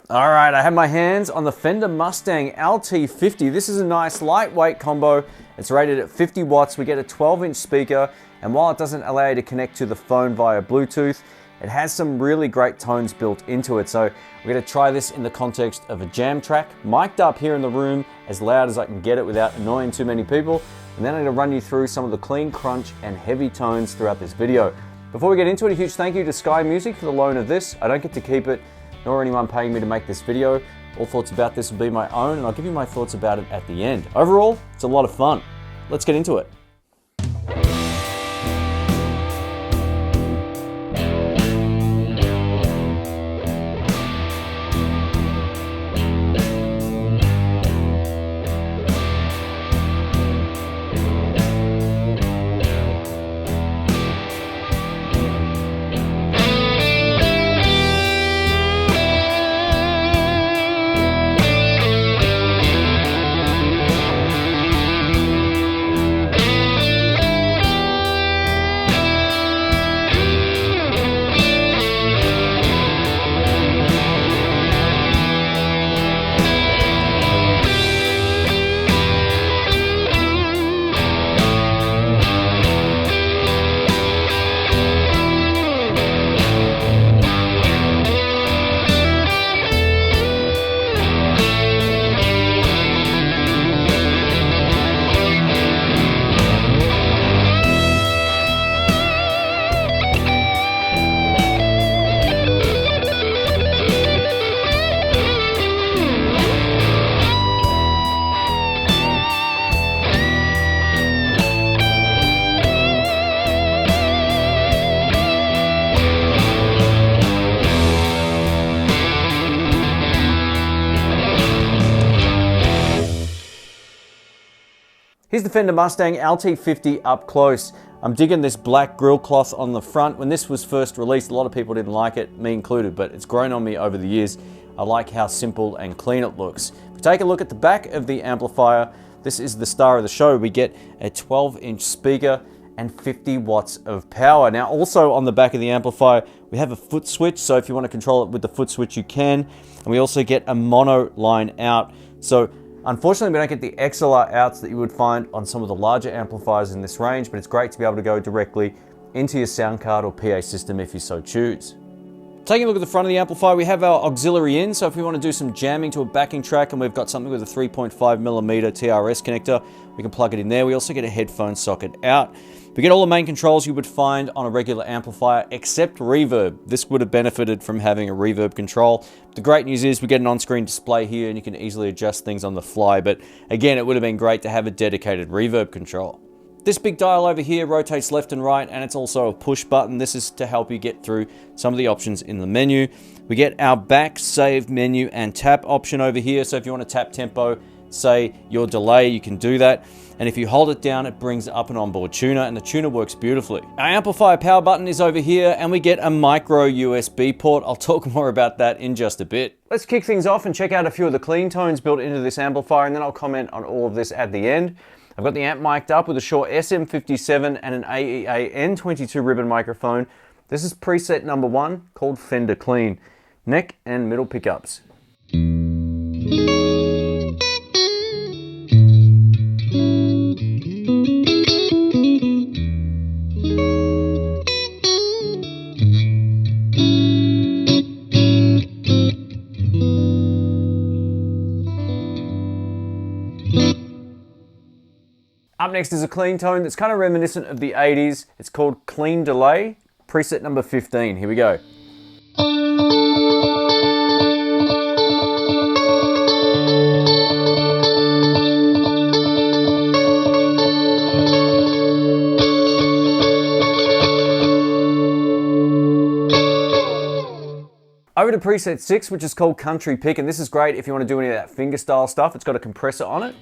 All right, I have my hands on the Fender Mustang LT50. This is a nice lightweight combo. It's rated at 50 watts. We get a 12-inch speaker, and while it doesn't allow you to connect to the phone via Bluetooth, it has some really great tones built into it. So we're gonna try this in the context of a jam track, mic'd up here in the room as loud as I can get it without annoying too many people. And then I'm gonna run you through some of the clean, crunch, and heavy tones throughout this video. Before we get into it, a huge thank you to Sky Music for the loan of this. I don't get to keep it, nor anyone paying me to make this video. All thoughts about this will be my own, and I'll give you my thoughts about it at the end. Overall, it's a lot of fun. Let's get into it. Here's the Fender Mustang LT50 up close. I'm digging this black grille cloth on the front. When this was first released, a lot of people didn't like it, me included, but it's grown on me over the years. I like how simple and clean it looks. If we take a look at the back of the amplifier, this is the star of the show. We get a 12-inch speaker and 50 watts of power. Now, also on the back of the amplifier, we have a foot switch, so if you want to control it with the foot switch, you can. And we also get a mono line out. So unfortunately, we don't get the XLR outs that you would find on some of the larger amplifiers in this range, but it's great to be able to go directly into your sound card or PA system if you so choose. Taking a look at the front of the amplifier, we have our auxiliary in, so if we want to do some jamming to a backing track and we've got something with a 3.5mm TRS connector, we can plug it in there. We also get a headphone socket out. We get all the main controls you would find on a regular amplifier, except reverb. This would have benefited from having a reverb control. The great news is we get an on-screen display here and you can easily adjust things on the fly, but again, it would have been great to have a dedicated reverb control. This big dial over here rotates left and right, and it's also a push button. This is to help you get through some of the options in the menu. We get our back, save, menu, and tap option over here. So if you want to tap tempo, say your delay, you can do that. And if you hold it down, it brings up an onboard tuner, and the tuner works beautifully. Our amplifier power button is over here, and we get a micro USB port. I'll talk more about that in just a bit. Let's kick things off and check out a few of the clean tones built into this amplifier, and then I'll comment on all of this at the end. I've got the amp mic'd up with a Shure SM57 and an AEA N22 ribbon microphone. This is preset number 1, called Fender Clean. Neck and middle pickups. Up next is a clean tone that's kind of reminiscent of the 80s. It's called Clean Delay, preset number 15. Here we go. Over to preset 6, which is called Country Pick, and this is great if you want to do any of that fingerstyle stuff. It's got a compressor on it.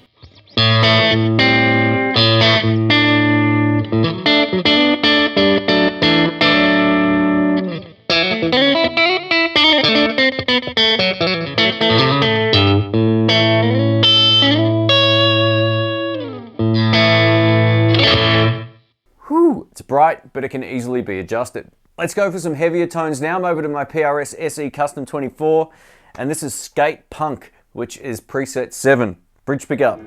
Whew, it's bright, but it can easily be adjusted. Let's go for some heavier tones now. I'm over to my PRS SE Custom 24, and this is Skate Punk, which is preset 7. Bridge pickup.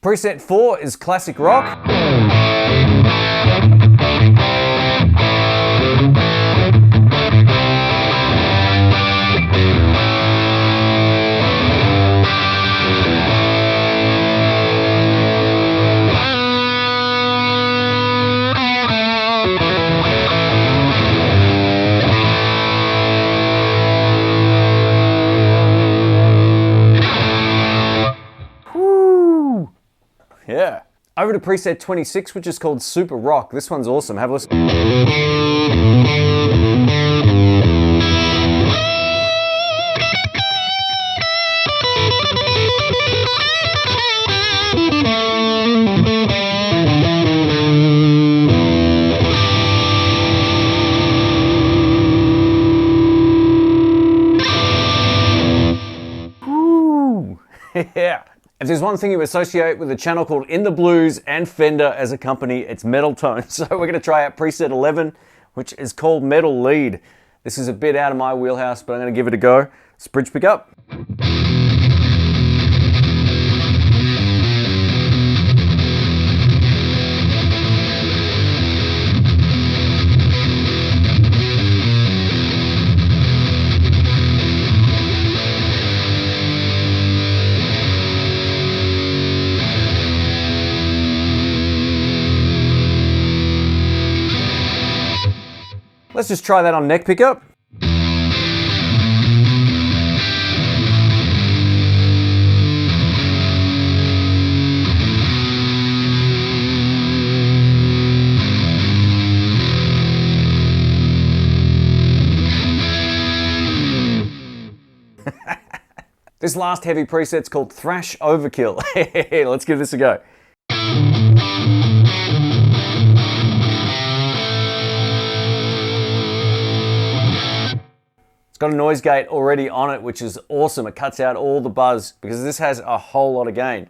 Preset 4 is Classic Rock. Yeah. Over to preset 26, which is called Super Rock. This one's awesome. Have a listen. Woo! Yeah. If there's one thing you associate with a channel called In the Blues and Fender as a company, it's metal tones. So we're going to try out preset 11, which is called Metal Lead. This is a bit out of my wheelhouse, but I'm going to give it a go. It's bridge pickup. Let's just try that on neck pickup. This last heavy preset's called Thrash Overkill. Let's give this a go. It's got a noise gate already on it, which is awesome. It cuts out all the buzz because this has a whole lot of gain.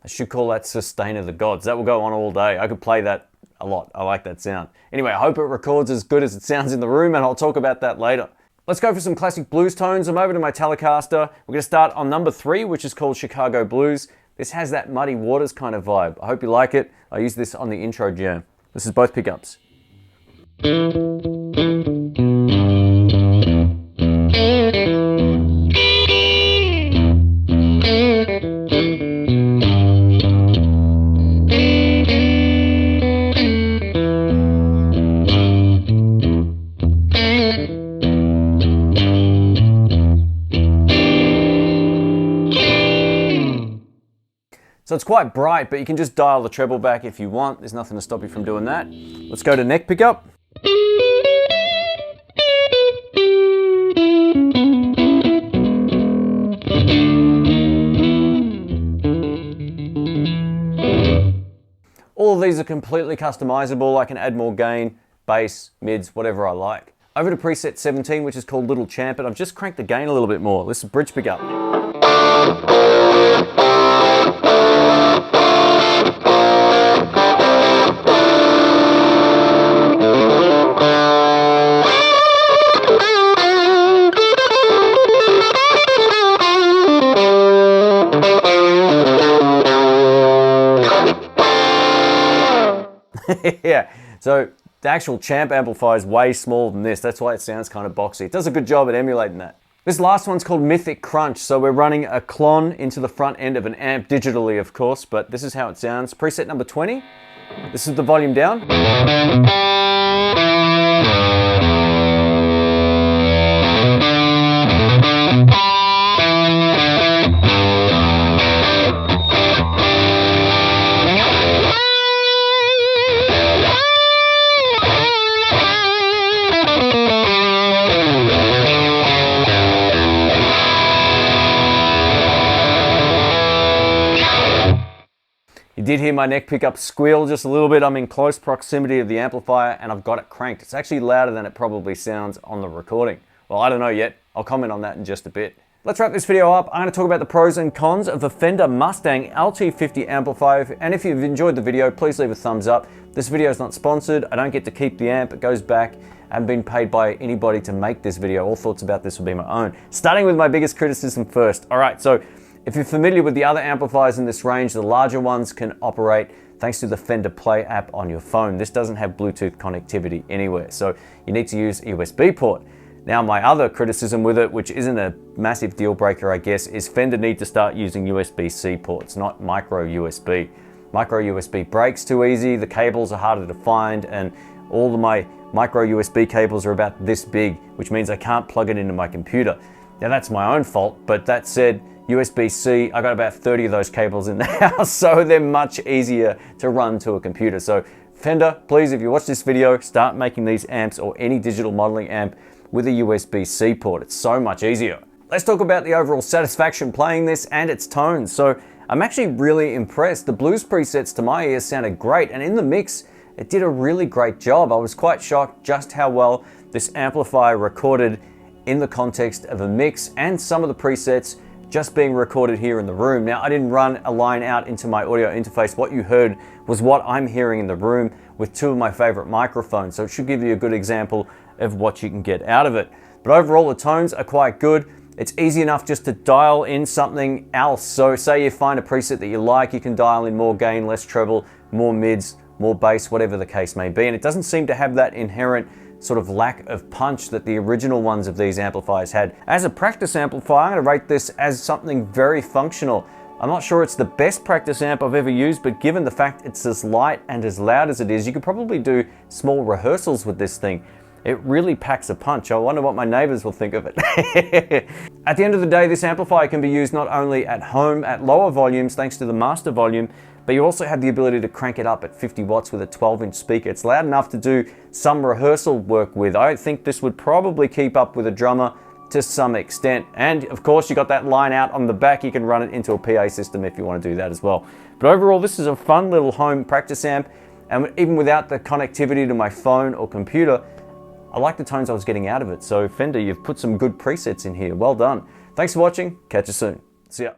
I should call that Sustain of the Gods. That will go on all day. I could play that a lot. I like that sound. Anyway, I hope it records as good as it sounds in the room, and I'll talk about that later. Let's go for some classic blues tones. I'm over to my Telecaster. We're going to start on number 3, which is called Chicago Blues. This has that Muddy Waters kind of vibe. I hope you like it. I use this on the intro jam. This is both pickups. So it's quite bright, but you can just dial the treble back if you want. There's nothing to stop you from doing that. Let's go to neck pickup. All of these are completely customizable. I can add more gain, bass, mids, whatever I like. Over to preset 17, which is called Little Champ, and I've just cranked the gain a little bit more. This is bridge pickup. Yeah, so the actual Champ amplifier is way smaller than this. That's why it sounds kind of boxy. It does a good job at emulating that. This last one's called Mythic Crunch. So we're running a clon into the front end of an amp digitally, of course, but this is how it sounds. Preset number 20. This is the volume down. You did hear my neck pickup squeal just a little bit. I'm in close proximity of the amplifier and I've got it cranked. It's actually louder than it probably sounds on the recording. Well, I don't know yet. I'll comment on that in just a bit. Let's wrap this video up. I'm going to talk about the pros and cons of the Fender Mustang LT50 Amplifier. And if you've enjoyed the video, please leave a thumbs up. This video is not sponsored. I don't get to keep the amp. It goes back. I haven't been paid by anybody to make this video. All thoughts about this will be my own. Starting with my biggest criticism first. All right, so if you're familiar with the other amplifiers in this range, the larger ones can operate thanks to the Fender Play app on your phone. This doesn't have Bluetooth connectivity anywhere, so you need to use a USB port. Now, my other criticism with it, which isn't a massive deal breaker, I guess, is Fender need to start using USB-C ports, not micro USB. Micro USB breaks too easy, the cables are harder to find, and all of my micro USB cables are about this big, which means I can't plug it into my computer. Now, that's my own fault, but that said, USB-C, I got about 30 of those cables in the house, so they're much easier to run to a computer. So Fender, please, if you watch this video, start making these amps or any digital modeling amp with a USB-C port. It's so much easier. Let's talk about the overall satisfaction playing this and its tones. So I'm actually really impressed. The blues presets to my ears sounded great, and in the mix, it did a really great job. I was quite shocked just how well this amplifier recorded in the context of a mix and some of the presets just being recorded here in the room. Now, I didn't run a line out into my audio interface. What you heard was what I'm hearing in the room with two of my favorite microphones. So it should give you a good example of what you can get out of it. But overall, the tones are quite good. It's easy enough just to dial in something else. So say you find a preset that you like, you can dial in more gain, less treble, more mids, more bass, whatever the case may be. And it doesn't seem to have that inherent sort of lack of punch that the original ones of these amplifiers had. As a practice amplifier, I'm going to rate this as something very functional. I'm not sure it's the best practice amp I've ever used, but given the fact it's as light and as loud as it is, you could probably do small rehearsals with this thing. It really packs a punch. I wonder what my neighbors will think of it. At the end of the day, this amplifier can be used not only at home at lower volumes thanks to the master volume, but you also have the ability to crank it up at 50 watts with a 12-inch speaker. It's loud enough to do some rehearsal work with. I think this would probably keep up with a drummer to some extent. And of course, you got that line out on the back. You can run it into a PA system if you want to do that as well. But overall, this is a fun little home practice amp. And even without the connectivity to my phone or computer, I like the tones I was getting out of it. So Fender, you've put some good presets in here. Well done. Thanks for watching. Catch you soon. See ya.